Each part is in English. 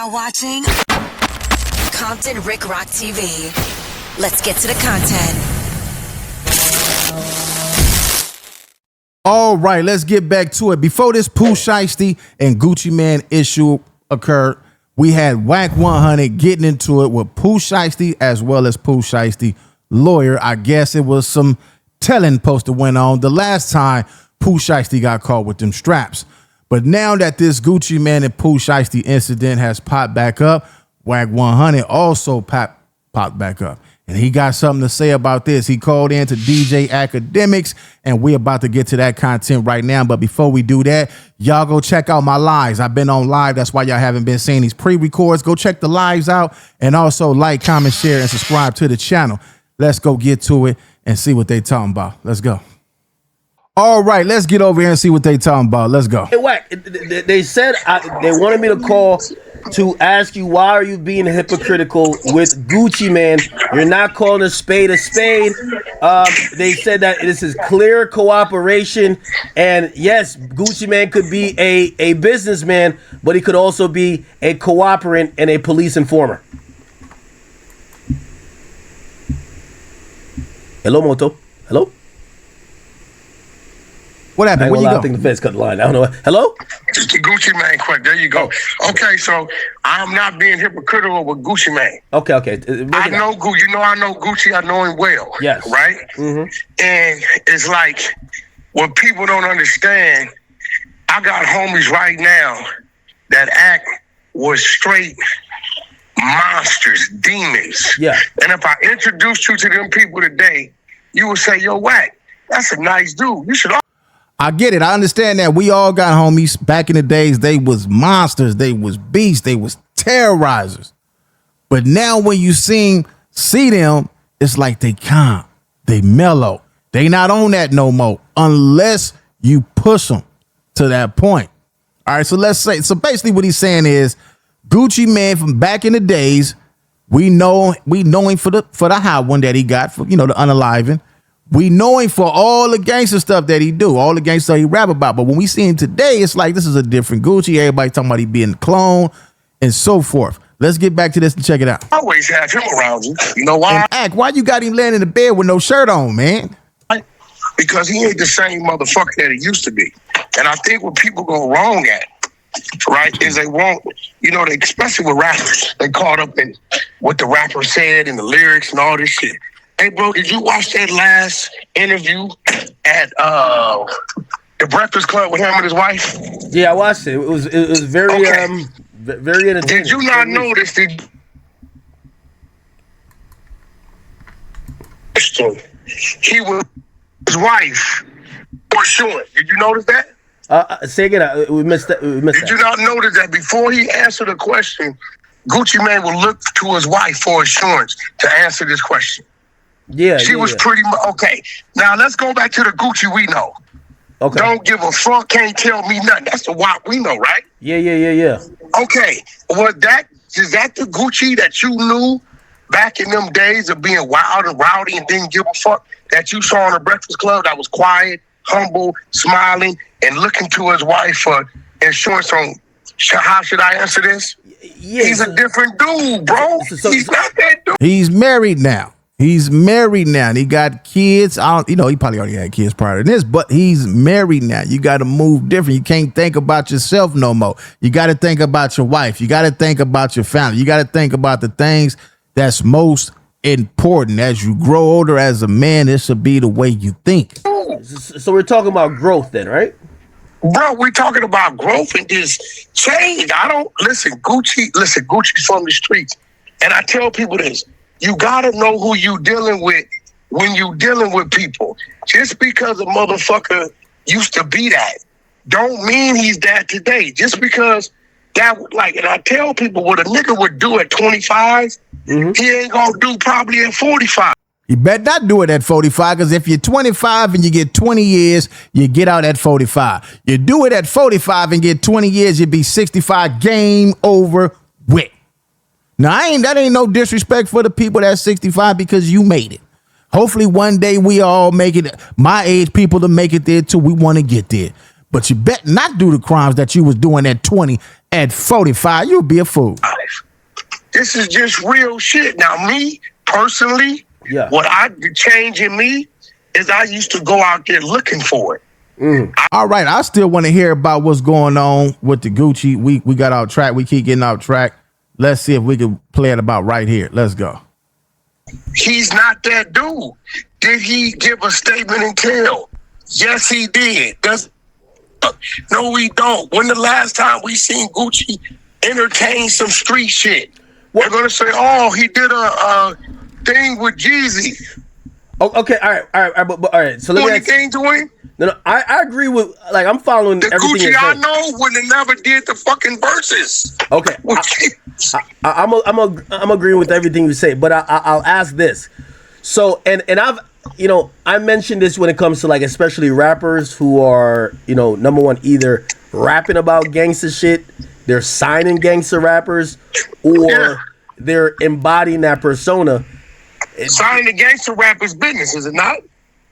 now watching Compton Rick Rock TV. Let's get to the content. All right, let's get back to it. Before this Pooh, Shiesty, and Gucci Mane issue occurred, we had Wack 100 getting into it with Pooh Shiesty as well as Pooh Shiesty lawyer. I guess it was some telling post that went on the last time Pooh Shiesty got caught with them straps. But now that this Gucci Mane and Pooh Shiesty incident has popped back up, Wack 100 also popped back up. And he got something to say about this. He called in to DJ Academics, and we're about to get to that content right now. But before we do that, y'all go check out my lives. I've been on live. That's why y'all haven't been seeing these pre-records. Go check the lives out, and also like, comment, share, and subscribe to the channel. Let's go get to it and see what they talking about. Let's go. All right, let's get over here and see what they talking about. Let's go. Hey, Wack, they said they wanted me to call to ask you, why are you being hypocritical with Gucci Mane? You're not calling a spade a spade. They said that this is clear cooperation, and yes, Gucci Mane could be a businessman, but he could also be a cooperant and a police informer. Hello, Moto. Hello? What happened? Where you go? I think the feds cut the line. I don't know. Hello? Just the Gucci Mane quick. There you go. Okay, so I'm not being hypocritical with Gucci Mane. Okay. I know Gucci. You know I know Gucci. I know him well. Yes. Right? Mm-hmm. And it's like, what people don't understand, I got homies right now that act was straight monsters, demons. Yeah. And if I introduced you to them people today, you would say, yo, Wack, that's a nice dude. You should. I get it. I understand that. We all got homies back in the days. They was monsters. They was beasts. They was terrorizers. But now when you see them, it's like they calm. They mellow. They not on that no more unless you push them to that point. All right. So let's say, so basically what he's saying is Gucci Mane from back in the days, we know him for the high one that he got for, the unaliving. We know him for all the gangster stuff that he do, all the gangster stuff he rap about. But when we see him today, it's like this is a different Gucci. Everybody talking about he being a clone and so forth. Let's get back to this and check it out. Always have him around you. You know why? And why you got him laying in the bed with no shirt on, man? Because he ain't the same motherfucker that he used to be. And I think what people go wrong at, right, is they won't, they, especially with rappers, they caught up in what the rapper said and the lyrics and all this shit. Hey, bro, did you watch that last interview at the Breakfast Club with him and his wife? Yeah, I watched it. It was very very entertaining. Did you not notice that he was his wife for sure? Did you notice that? Say again. We missed that. Did you not notice that before he answered a question, Gucci Mane would look to his wife for assurance to answer this question? Yeah, she was pretty much okay. Now let's go back to the Gucci we know. Okay. Don't give a fuck, can't tell me nothing. That's the Wack we know, right? Yeah. Okay. Is that the Gucci that you knew back in them days of being wild and rowdy and didn't give a fuck, that you saw in the Breakfast Club that was quiet, humble, smiling, and looking to his wife for insurance on how should I answer this? Yeah, he's a different dude, bro. He's not that dude. He's married now. And he got kids. He probably already had kids prior to this, but he's married now. You got to move different. You can't think about yourself no more. You got to think about your wife. You got to think about your family. You got to think about the things that's most important. As you grow older as a man, this should be the way you think. So we're talking about growth then, right? Bro, we're talking about growth and this change. Gucci's from the streets. And I tell people this. You gotta know who you dealing with when you dealing with people. Just because a motherfucker used to be that, don't mean he's that today. Just because and I tell people what a nigga would do at 25, he ain't gonna do probably at 45. You better not do it at 45, because if you're 25 and you get 20 years, you get out at 45. You do it at 45 and get 20 years, you'd be 65, game over with. Now, that ain't no disrespect for the people that's 65 because you made it. Hopefully one day we all make it, my age people to make it there too. We want to get there. But you bet not do the crimes that you was doing at 20 At 45, you'll be a fool. This is just real shit. Now, me personally, what I change in me is I used to go out there looking for it. All right, I still want to hear about what's going on with the Gucci. We got off track. We keep getting off track. Let's see if we can play it about right here. Let's go. He's not that dude. Did he give a statement and tell? Yes, he did. No, we don't. When the last time we seen Gucci entertain some street shit? We're gonna say, oh, he did a thing with Jeezy. Oh, okay, all right, but all right. So let me anything to him. No, I agree with, like, I'm following the everything Gucci I know when they never did the fucking verses. Okay, I'm agreeing with everything you say, but I'll ask this. So, and I've, I mentioned this when it comes to, like, especially rappers who are, number one, either rapping about gangster shit, they're signing gangster rappers, or they're embodying that persona. Signing the gangster rapper's business, is it not?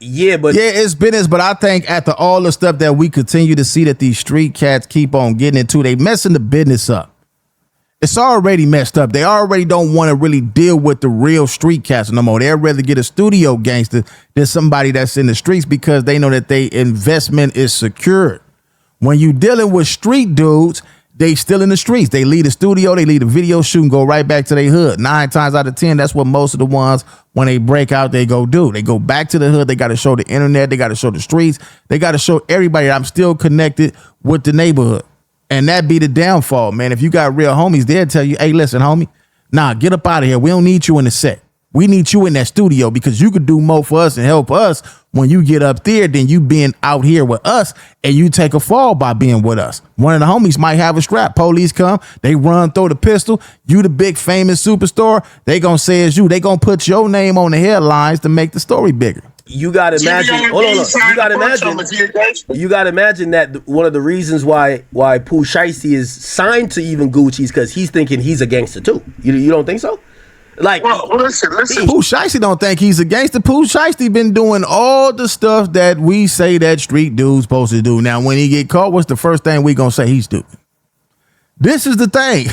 Yeah, it's business, but I think after all the stuff that we continue to see that these street cats keep on getting into, they messing the business up. It's already messed up. They already don't want to really deal with the real street cats no more. They'd rather get a studio gangster than somebody that's in the streets because they know that their investment is secured. When you dealing with street dudes, they still in the streets. They leave the studio, they leave the video shoot and go right back to their hood. 9 times out of 10, that's what most of the ones, when they break out, they go do. They go back to the hood. They got to show the internet. They got to show the streets. They got to show everybody that I'm still connected with the neighborhood. And that be the downfall, man. If you got real homies, they'll tell you, hey, listen, homie, get up out of here. We don't need you in the set. We need you in that studio because you could do more for us and help us when you get up there than you being out here with us, and you take a fall by being with us. One of the homies might have a strap. Police come, they run, throw the pistol. You the big famous superstar. They gonna say it's you. They gonna put your name on the headlines to make the story bigger. You gotta imagine. Hold on. You gotta imagine that one of the reasons why Pooh Shiesty is signed to even Gucci is because he's thinking he's a gangster too. You don't think so? Like, well, listen. Pooh Shiesty don't think he's a gangster. Pooh Shiesty been doing all the stuff that we say that street dude's supposed to do. Now, when he get caught, what's the first thing we gonna say? He's stupid. This is the thing.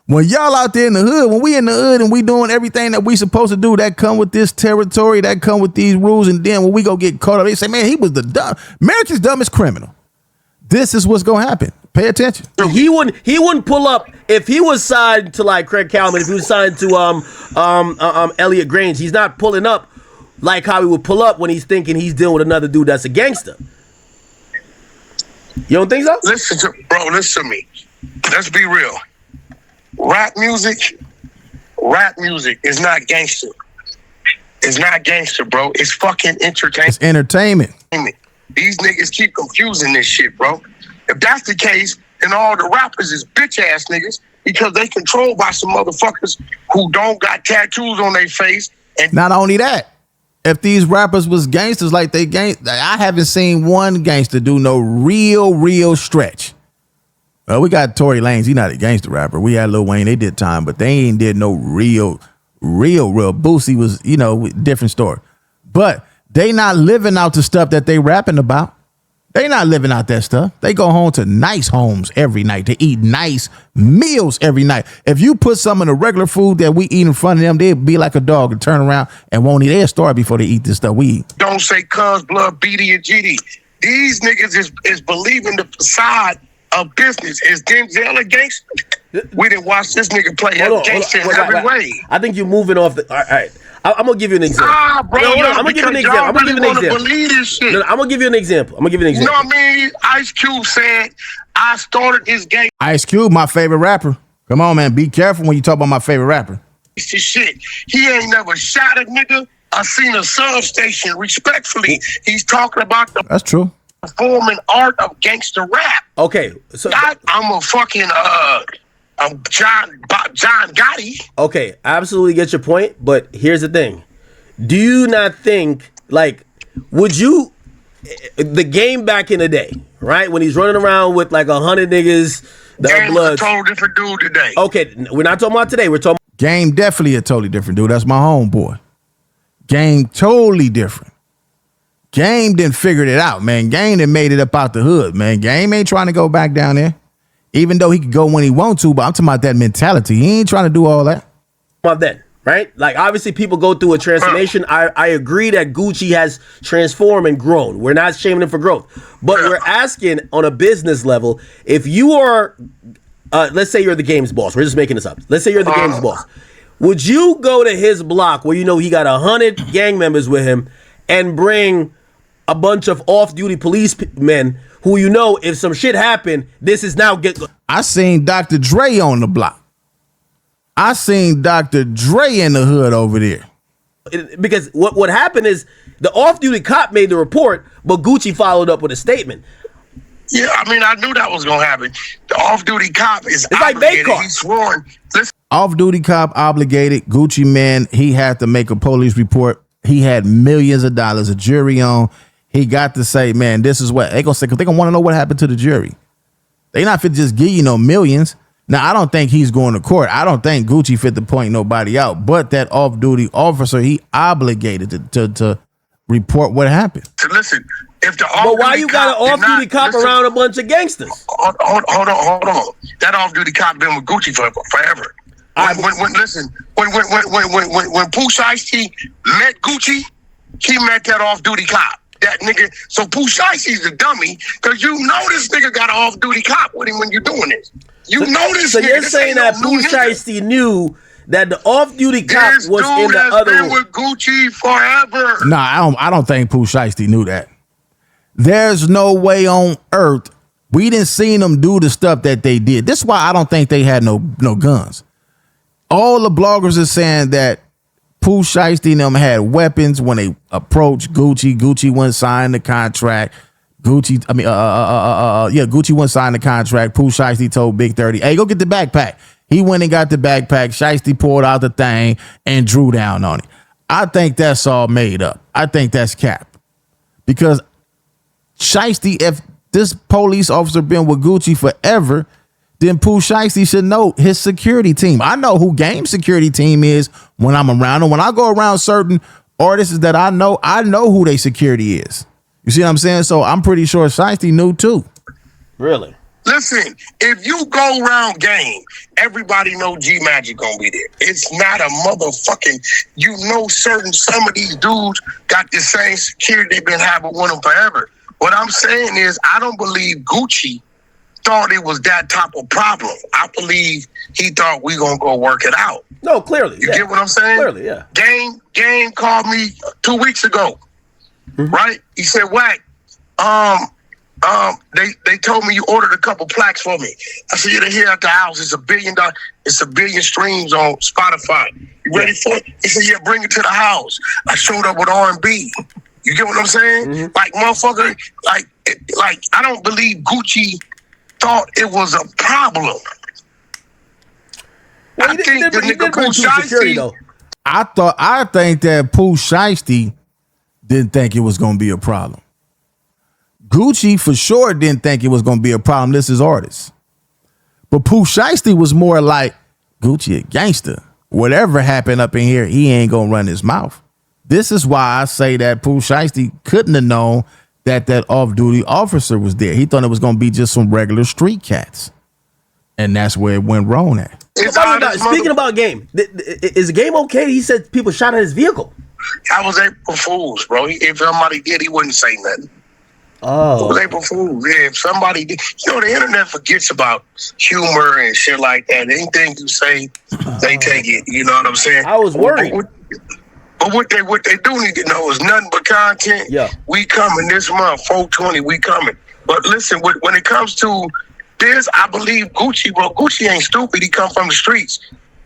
When y'all out there in the hood, when we in the hood and we doing everything that we supposed to do, that come with this territory, that come with these rules, and then when we go get caught up, they say, man, he was America's dumbest criminal. This is what's gonna happen. Pay attention. He wouldn't pull up if he was signed to, like, Craig Kalman, if he was signed to Elliot Grange. He's not pulling up like how he would pull up when he's thinking he's dealing with another dude that's a gangster. You don't think so? Listen to me. Let's be real. Rap music is not gangster. It's not gangster, bro. It's fucking entertainment. It's entertainment. These niggas keep confusing this shit, bro. If that's the case, then all the rappers is bitch ass niggas because they controlled by some motherfuckers who don't got tattoos on their face. And not only that, if these rappers was gangsters like they I haven't seen one gangster do no real stretch. Well, we got Tory Lanez. He's not a gangster rapper. We had Lil Wayne. They did time, but they ain't did no real. Boosie was, different story. But they not living out the stuff that they rapping about. They not living out that stuff. They go home to nice homes every night. They eat nice meals every night. If you put some of the regular food that we eat in front of them, they'd be like a dog and turn around and won't eat. They'll starve before they eat this stuff we eat. Don't say cuz, blood, BD, and GD. These niggas is believing the facade of business. Is Denzel a gangster? We didn't watch this nigga play gangster in every way. I think you're moving off the. All right. I'm gonna give you an example. Bro, I'm gonna give you an example. I'm gonna give you an example. You know what I mean? Ice Cube said, I started this gang. Ice Cube, my favorite rapper. Come on, man. Be careful when you talk about my favorite rapper. Shit. He ain't never shot a nigga or seen a substation. Respectfully, he's talking about the That's true. performing art of gangster rap. Okay. So I'm a fucking I'm John Gotti. Okay, I absolutely get your point, but here's the thing. Do you not think, like, would you, the Game back in the day, right? When he's running around with like 100 niggas, Game's a total different dude today. Okay, we're not talking about today. We're talking Game definitely a totally different dude. That's my homeboy. Game totally different. Game done figured it out, man. Game done made it up out the hood, man. Game ain't trying to go back down there. Even though he could go when he want to, but I'm talking about that mentality. He ain't trying to do all that. About that, right? Like, obviously, people go through a transformation. I agree that Gucci has transformed and grown. We're not shaming him for growth. But we're asking on a business level, if you are, let's say you're the game's boss. We're just making this up. Let's say you're the game's boss. Would you go to his block where you know he got 100 gang members with him and bring a bunch of off-duty policemen who you know if some shit happened, this is now I seen Dr. Dre on the block. I seen Dr. Dre in the hood over there. Because what happened is the off-duty cop made the report, but Gucci followed up with a statement. Yeah, I mean, I knew that was gonna happen. The off-duty cop is It's like obligated. Baycott. He's sworn. Listen, Off-duty cop obligated. Gucci man, he had to make a police report. He had millions of dollars, a jury on. He got to say, man, this is what they gonna say, because they gonna want to know what happened to the jury. They not fit to just give you no millions. Now, I don't think he's going to court. I don't think Gucci fit to point nobody out. But that off-duty officer, he obligated to report what happened. listen. If the But why you got an off-duty cop around a bunch of gangsters? Hold on. That off-duty cop been with Gucci forever. When Pooh Shiesty met Gucci, he met that off-duty cop. That nigga. So Pooh Shiesty's a dummy because you know this nigga got an off-duty cop with him when you're doing this. You know this. So nigga. you're This saying ain't that no new Pooh nigga. Shiesty knew that the off-duty cop This was dude in the has other been room? with Gucci forever. Nah, I don't think Pooh Shiesty knew that. There's no way on earth we didn't see them do the stuff that they did. This is why I don't think they had no guns. All the bloggers are saying that Pooh Shiesty and them had weapons when they approached Gucci. Gucci wouldn't sign the contract. Gucci wouldn't sign the contract. Pooh Shiesty told Big 30, hey, go get the backpack. He went and got the backpack. Shiesty pulled out the thing and drew down on it. I think that's all made up. I think that's cap. Because Shiesty, if this police officer been with Gucci forever, then Pooh Shiesty should know his security team. I know who Game security team is when I'm around them. When I go around certain artists that I know who their security is. You see what I'm saying? So I'm pretty sure Shiesty knew too. Really? Listen, if you go around Game, everybody know G Magic gonna be there. It's not a motherfucking, some of these dudes got the same security they've been having with them forever. What I'm saying is, I don't believe Gucci thought it was that type of problem. I believe he thought we gonna go work it out. No, clearly. You get what I'm saying? Clearly, yeah. Game called me 2 weeks ago, right? He said, Wack, they told me you ordered a couple plaques for me. I said, yeah, they're here at the house. It's $1 billion. It's 1 billion streams on Spotify. You ready for it? He said, yeah, bring it to the house. I showed up with R&B. You get what I'm saying? Like, motherfucker, like I don't believe Gucci thought it was a problem. Well, I think the nigga Pooh Shiesty. I think that Pooh Shiesty didn't think it was going to be a problem. Gucci for sure didn't think it was going to be a problem. This is artists. But Pooh Shiesty was more like, Gucci a gangster. Whatever happened up in here, he ain't going to run his mouth. This is why I say that Pooh Shiesty couldn't have known that off-duty officer was there. He thought it was going to be just some regular street cats. And that's where it went wrong at. Speaking about Game, is the Game okay? He said people shot at his vehicle. I was April Fools, bro. If somebody did, he wouldn't say nothing. Oh. It was April Fools. Yeah, if somebody did. The internet forgets about humor and shit like that. Anything you say, they take it. You know what I'm saying? I was worried. But what they do need to know is nothing but content. Yeah. We coming this month, 420, we coming. But listen, when it comes to this, I believe Gucci, bro. Gucci ain't stupid. He come from the streets.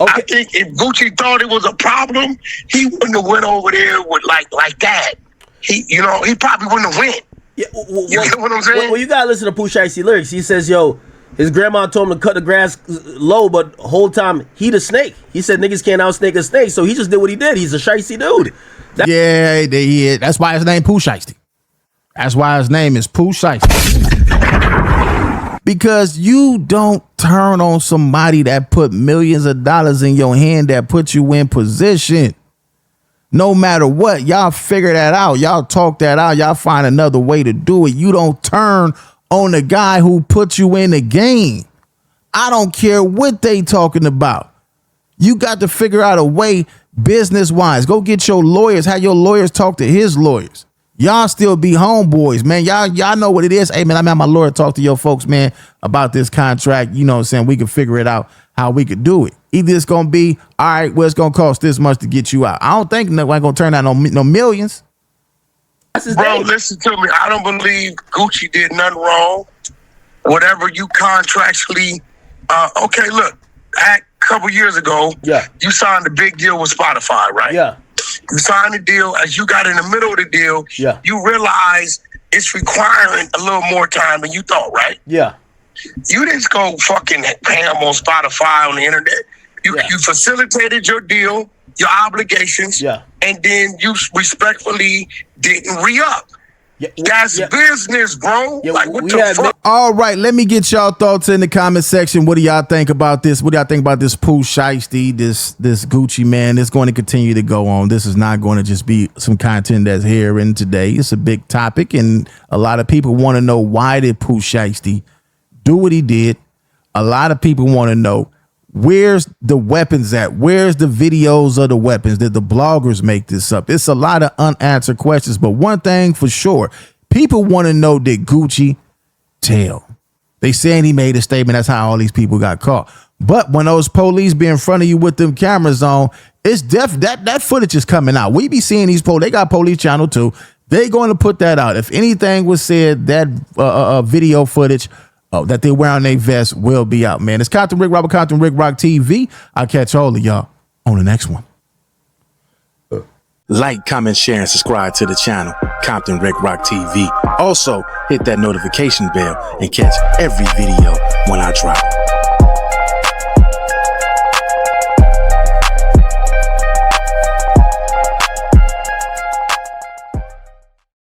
Okay. I think if Gucci thought it was a problem, he wouldn't have went over there with like that. He probably wouldn't have went. Yeah, You get what I'm saying? Well, you gotta listen to Pooh Shiesty lyrics. He says, yo, his grandma told him to cut the grass low, but the whole time he the snake. He said niggas can't outsnake a snake, so he just did what he did. He's a shiesty dude. That's why his name Pooh Shiesty. That's why his name is Pooh Shiesty. Because you don't turn on somebody that put millions of dollars in your hand, that put you in position. No matter what, y'all figure that out. Y'all talk that out. Y'all find another way to do it. You don't turn on the guy who put you in the game. I don't care what they talking about. You got to figure out a way business-wise. Go get your lawyers. Have your lawyers talk to his lawyers. Y'all still be homeboys, man. Y'all know what it is. Hey, man, I'm at my lawyer talk to your folks, man, about this contract. You know what I'm saying? We can figure it out how we could do it. Either it's going to be, all right, well, it's going to cost this much to get you out. I don't think no going to turn out no millions. Bro, listen to me. I don't believe Gucci did nothing wrong. Whatever you contractually, okay, look, a couple years ago, you signed a big deal with Spotify, right? Yeah. You signed a deal. As you got in the middle of the deal, you realize it's requiring a little more time than you thought, right? Yeah. You didn't go fucking pay them on Spotify on the internet. You facilitated your deal, your obligations, and then you respectfully didn't re-up. That's business, bro. Like, what the fuck? All right, let me get y'all thoughts in the comment section. What do y'all think about this? What do y'all think about this Pooh Shiesty, this Gucci man? It's going to continue to go on. This is not going to just be some content that's here and today. It's a big topic, and a lot of people want to know, why did Pooh Shiesty do what he did? A lot of people want to know, where's the weapons at? Where's the videos of the weapons? Did the bloggers make this up? It's a lot of unanswered questions, but one thing for sure, people want to know, did Gucci tell? They saying he made a statement. That's how all these people got caught. But when those police be in front of you with them cameras on, it's that footage is coming out. We be seeing these police. They got Police Channel too. They going to put that out. If anything was said, that video footage that they wear on their vest will be out, man. It's Compton Rick Rock, Compton Rick Rock TV. I'll catch all of y'all on the next one. Like, comment, share, and subscribe to the channel, Compton Rick Rock TV. Also, hit that notification bell and catch every video when I drop.